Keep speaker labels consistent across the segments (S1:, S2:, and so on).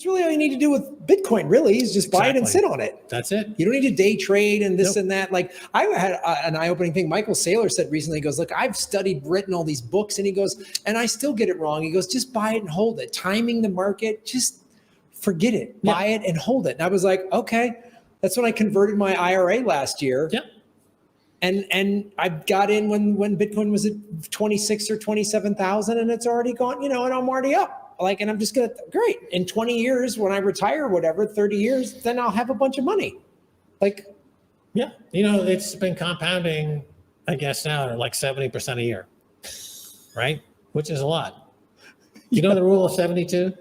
S1: That's really all you need to do with Bitcoin, really, is just buy it and sit on it.
S2: That's it.
S1: You don't need to day trade and this and that. Like I had an eye-opening thing. Michael Saylor said recently, he goes, look, I've written all these books, and he goes, and I still get it wrong. He goes, just buy it and hold it. Timing the market, just forget it. Buy it and hold it. And I was like, okay. That's when I converted my IRA last year.
S2: Yeah.
S1: And I got in when Bitcoin was at 26 or 27,000, and it's already gone, and I'm already up. And I'm just great. In 20 years, when I retire, whatever, 30 years, then I'll have a bunch of money.
S2: Yeah. It's been compounding, I guess now, like 70% a year, right? Which is a lot. You know the rule of 72?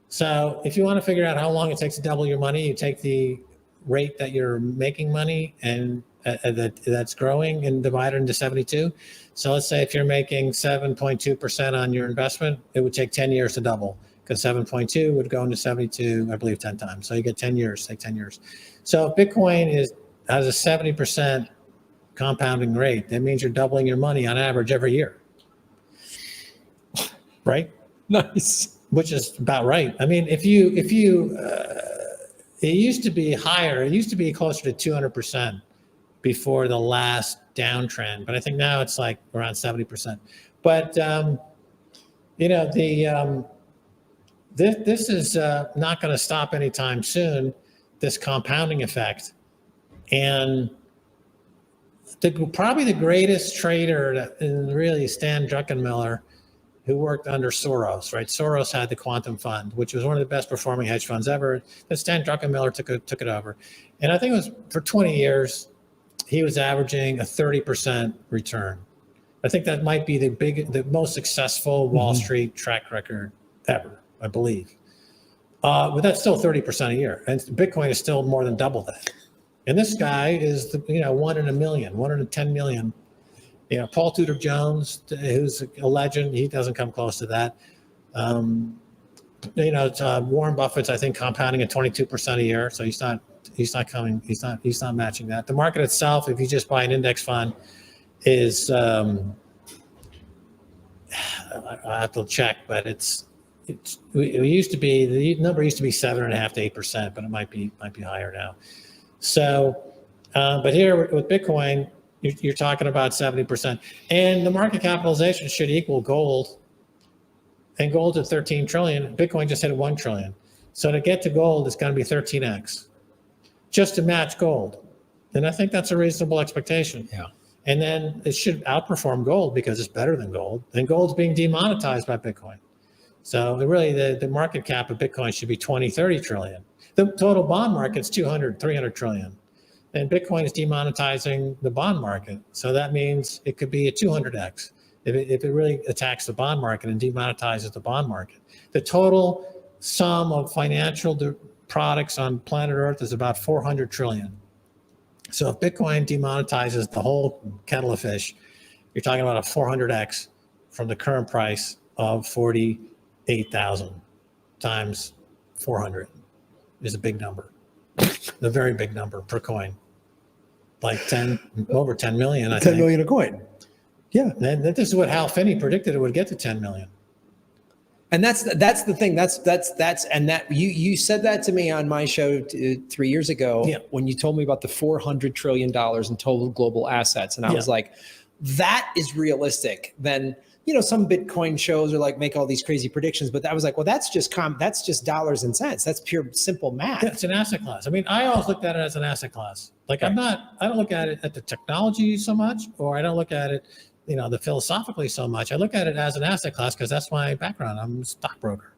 S2: So if you want to figure out how long it takes to double your money, you take the rate that you're making money and that's growing and divide it into 72. So let's say if you're making 7.2% on your investment, it would take 10 years to double, because 7.2 would go into 72, I believe, 10 times. So you get 10 years, take 10 years. So if Bitcoin has a 70% compounding rate, that means you're doubling your money on average every year. Right?
S1: Nice.
S2: Which is about right. I mean, if you it used to be higher. It used to be closer to 200% before the last downtrend, but I think now it's like around 70%. But this is not going to stop anytime soon. This compounding effect, and probably the greatest trader is really Stan Druckenmiller, who worked under Soros, right? Soros had the Quantum Fund, which was one of the best performing hedge funds ever. Then Stan Druckenmiller took it over. And I think it was for 20 years, he was averaging a 30% return. I think that might be the most successful Wall Street track record ever, I believe. But that's still 30% a year. And Bitcoin is still more than double that. And this guy is, 1 in a million, 1 in a 10 million. Paul Tudor Jones, who's a legend, he doesn't come close to that. Warren Buffett's, I think, compounding at 22% a year, so he's not matching that. The market itself, if you just buy an index fund, is I have to check, but it used to be, the number used to be 7.5% to 8%, but it might be higher now. So, but here with Bitcoin, you're talking about 70%, and the market capitalization should equal gold, and gold's at 13 trillion. Bitcoin just hit 1 trillion. So to get to gold, it's going to be 13x, just to match gold. And I think that's a reasonable expectation.
S1: Yeah.
S2: And then it should outperform gold because it's better than gold. And gold's being demonetized by Bitcoin. So really, the market cap of Bitcoin should be 20, 30 trillion. The total bond market's 200, 300 trillion. And Bitcoin is demonetizing the bond market. So that means it could be a 200x if it really attacks the bond market and demonetizes the bond market. The total sum of financial products on planet Earth is about 400 trillion. So if Bitcoin demonetizes the whole kettle of fish, you're talking about a 400x from the current price of 48,000 times 400 is a big number, a very big number per coin. Like over 10 million, I think.
S1: 10 million a coin. Yeah.
S2: And this is what Hal Finney predicted it would get to 10 million.
S1: And that's the thing. And that you said that to me on my show 3 years ago when you told me about the $400 trillion in total global assets. And I was like, that is realistic. Then, some Bitcoin shows are like make all these crazy predictions, but I was like, well, that's just dollars and cents. That's pure simple math.
S2: Yeah, it's an asset class. I mean, I always looked at it as an asset class. Like I don't look at it at the technology so much, or I don't look at it, the philosophically so much. I look at it as an asset class because that's my background. I'm a stockbroker.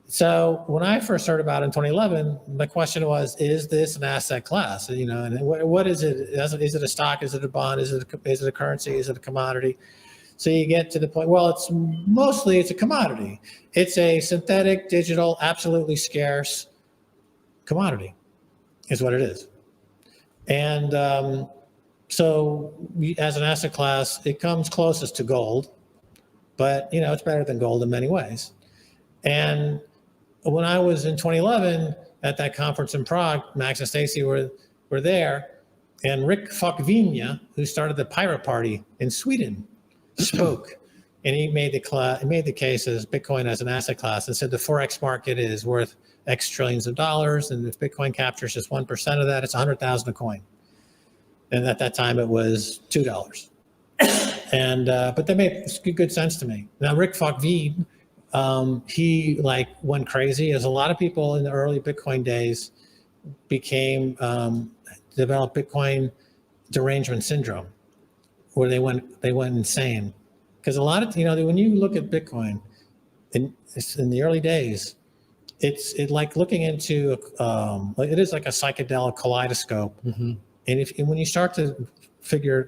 S2: So when I first heard about it in 2011, the question was, is this an asset class? And what is it? Is it a stock? Is it a bond? Is it a currency? Is it a commodity? So you get to the point, well, it's a commodity. It's a synthetic, digital, absolutely scarce commodity is what it is. And so as an asset class, it comes closest to gold, but it's better than gold in many ways. And when I was in 2011 at that conference in Prague, Max and Stacy were there, and Rick Falkvinja, who started the Pirate Party in Sweden, spoke. and he made the case as Bitcoin as an asset class and said the Forex market is worth X trillions of dollars, and if Bitcoin captures just 1% of that, it's 100,000 a coin. And at that time, it was $2. And but that made good sense to me. Now, Rick Fogveen, he like went crazy, as a lot of people in the early Bitcoin days developed Bitcoin derangement syndrome, where they went insane. Because a lot of, when you look at Bitcoin in the early days, it's like looking into it is like a psychedelic kaleidoscope.
S1: Mm-hmm.
S2: And when you start to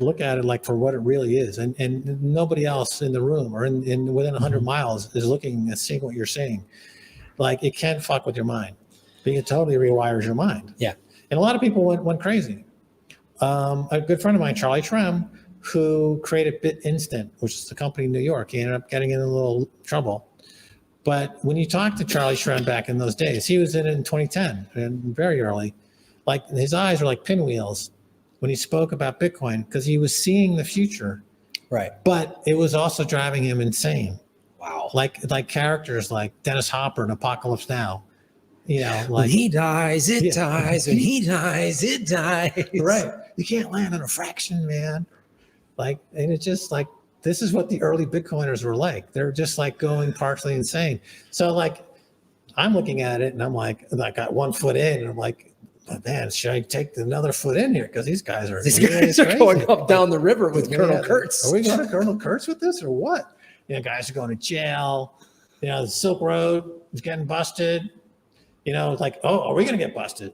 S2: look at it like for what it really is, and nobody else in the room or in within 100 miles is looking and seeing what you're seeing, like it can fuck with your mind. It totally rewires your mind.
S1: Yeah.
S2: And a lot of people went crazy. A good friend of mine, Charlie Shrem, who created BitInstant, which is the company in New York, he ended up getting in a little trouble. But when you talk to Charlie Shrem back in those days, he was in it in 2010 and very early. Like his eyes were like pinwheels when he spoke about Bitcoin, because he was seeing the future.
S1: Right.
S2: But it was also driving him insane.
S1: Wow.
S2: Like characters like Dennis Hopper in Apocalypse Now. Like
S1: when he dies, it dies. When he dies, it dies.
S2: Right. You can't land on a fraction, man. And it's just like, this is what the early Bitcoiners were like. They're just like going partially insane. So like, I'm looking at it and I'm like, I got 1 foot in and I'm like, oh, man, should I take another foot in here? Because these guys are
S1: going up down the river with Colonel Kurtz.
S2: Are we going to Colonel Kurtz with this or what? Guys are going to jail. The Silk Road is getting busted. It's like, oh, are we going to get busted?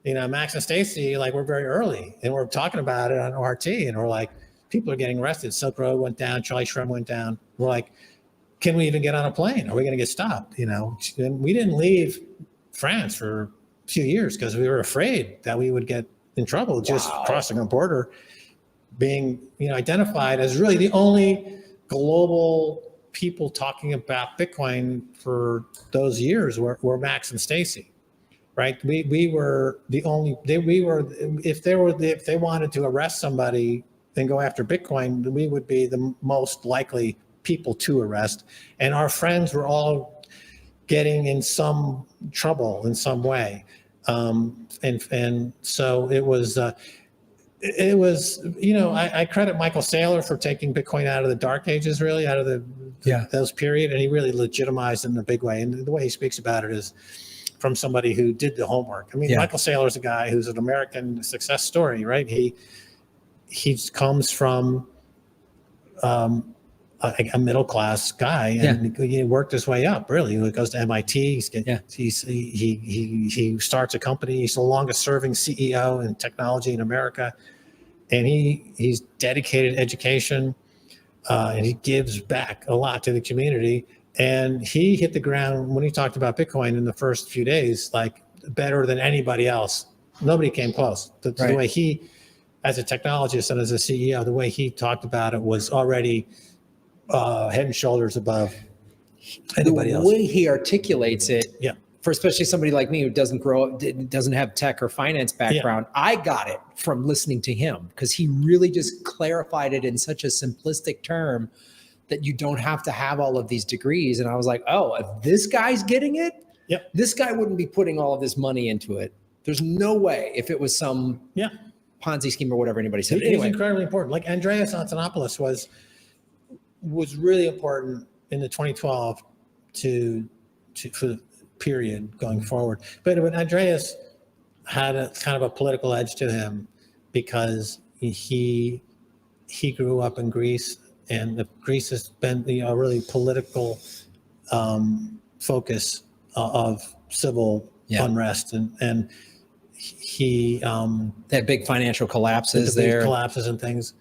S2: Max and Stacy, like we're very early and we're talking about it on RT and we're like, people are getting arrested. Silk Road went down. Charlie Shrem went down. We're like, can we even get on a plane? Are we going to get stopped? And we didn't leave France for a few years because we were afraid that we would get in trouble just crossing a border, being, identified as really the only global people talking about Bitcoin for those years were Max and Stacy, right? We were the only, if they wanted to arrest somebody and go after Bitcoin, we would be the most likely people to arrest. And our friends were all getting in some trouble in some way. And so it was, I credit Michael Saylor for taking Bitcoin out of the dark ages, really out of those period. And he really legitimized it in a big way. And the way he speaks about it is from somebody who did the homework. I mean, Michael Saylor is a guy who's an American success story, right? He comes from a middle-class guy and he worked his way up, really. He goes to MIT. He starts a company. He's the longest serving CEO in technology in America. And he's dedicated to education and he gives back a lot to the community. And he hit the ground when he talked about Bitcoin in the first few days, like better than anybody else. Nobody came close. The way he, as a technologist and as a CEO, the way he talked about it was already head and shoulders above anybody else.
S1: The way he articulates it, for especially somebody like me who doesn't grow up, doesn't have tech or finance background, I got it from listening to him because he really just clarified it in such a simplistic term that you don't have to have all of these degrees. And I was like, oh, if this guy's getting it, this guy wouldn't be putting all of this money into it. There's no way if it was some Ponzi scheme or whatever anybody said.
S2: He's incredibly important. Like Andreas Antonopoulos was really important in the 2012 for the period going forward. But Andreas had a kind of a political edge to him because he grew up in Greece, and Greece has been a really political focus of civil unrest, and he
S1: had big financial collapses there,
S2: collapses and things.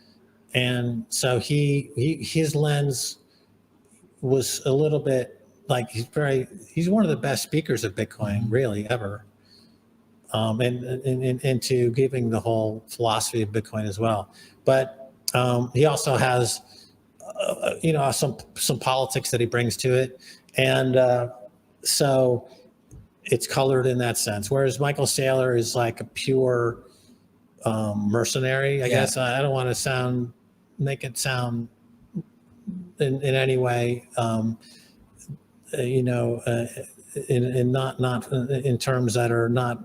S2: And so his lens was a little bit like he's one of the best speakers of Bitcoin really ever, and into giving the whole philosophy of Bitcoin as well. But he also has some politics that he brings to it, and so it's colored in that sense. Whereas Michael Saylor is like a pure mercenary, I guess. I don't want to make it sound in any way, in not in terms that are not,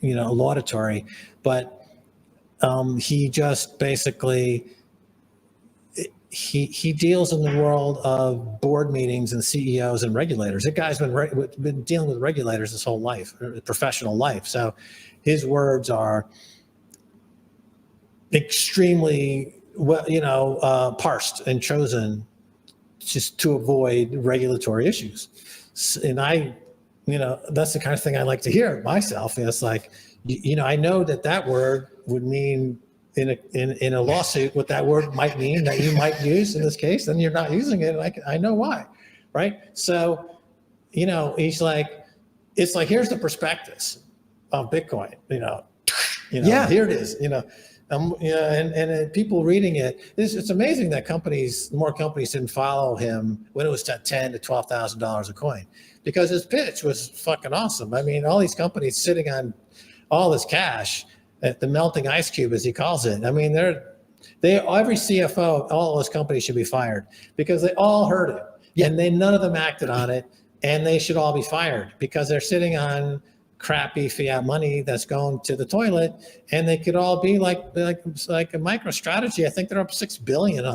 S2: laudatory, but he just basically he deals in the world of board meetings and CEOs and regulators. That guy's been dealing with regulators his whole life, professional life. So his words are extremely parsed and chosen just to avoid regulatory issues. And that's the kind of thing I like to hear myself. It's like, I know that word would mean in a lawsuit what that word might mean that you might use in this case, and you're not using it. I know why, right? So, he's like, it's like, here's the prospectus of Bitcoin,
S1: Yeah.
S2: Here it is, and people reading it, it's amazing that more companies didn't follow him when it was at $10,000 to $12,000 a coin, because his pitch was fucking awesome. I mean, all these companies sitting on all this cash at the melting ice cube, as he calls it. I mean, every CFO of all those companies should be fired because they all heard it, and none of them acted on it, and they should all be fired because they're sitting on crappy fiat money that's going to the toilet, and they could all be like a MicroStrategy. I think they're up $6 billion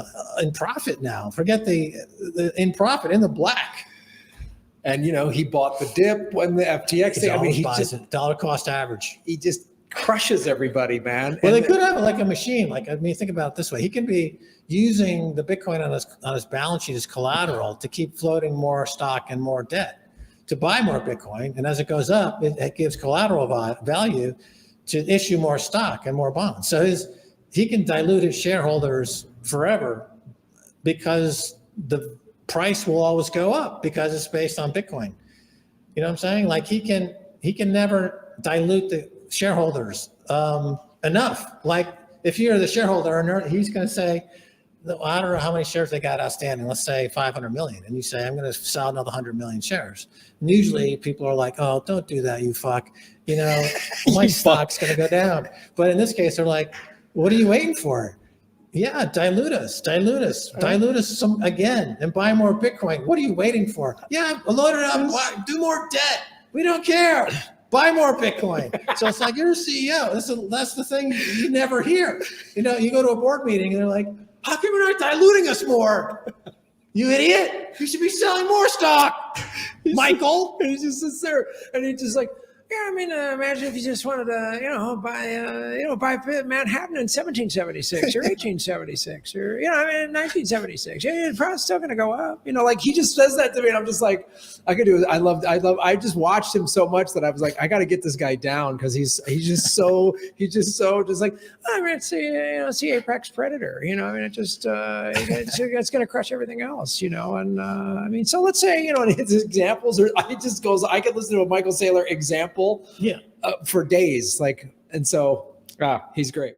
S2: in profit now. Forget the in profit, in the black.
S1: And he bought the dip when the FTX thing. I mean, he
S2: buys
S1: just
S2: it. Dollar cost average.
S1: He just crushes everybody, man.
S2: Well, they could have like a machine. Think about it this way: he can be using the Bitcoin on his balance sheet as collateral to keep floating more stock and more debt, to buy more Bitcoin, and as it goes up, it gives collateral value to issue more stock and more bonds. So he can dilute his shareholders forever because the price will always go up because it's based on Bitcoin. You know what I'm saying? Like he can never dilute the shareholders enough. Like if you're the shareholder owner, he's going to say, I don't know how many shares they got outstanding. Let's say 500 million. And you say, I'm going to sell another 100 million shares. And usually people are like, oh, don't do that, you fuck. My stock's going to go down. But in this case, they're like, what are you waiting for? Yeah, dilute us some again and buy more Bitcoin. What are you waiting for? Yeah, load it up, do more debt. We don't care. Buy more Bitcoin. So it's like, you're a CEO. That's the thing you never hear. You go to a board meeting and they're like, how come you're not diluting us more? You idiot. You should be selling more stock, Michael.
S1: And he just sits there and he's just like, yeah, I mean, imagine if you just wanted to, buy Manhattan in 1776 or 1876 or, in 1976. Yeah, it's probably still going to go up. He just says that to me, and I'm just like, I could do it. I just watched him so much that I was like, I got to get this guy down because he's just so like, I'm going to see Apex Predator. It's going to crush everything else. And so let's say, his examples are. I could listen to a Michael Saylor example.
S2: Yeah.
S1: For days, and so he's great.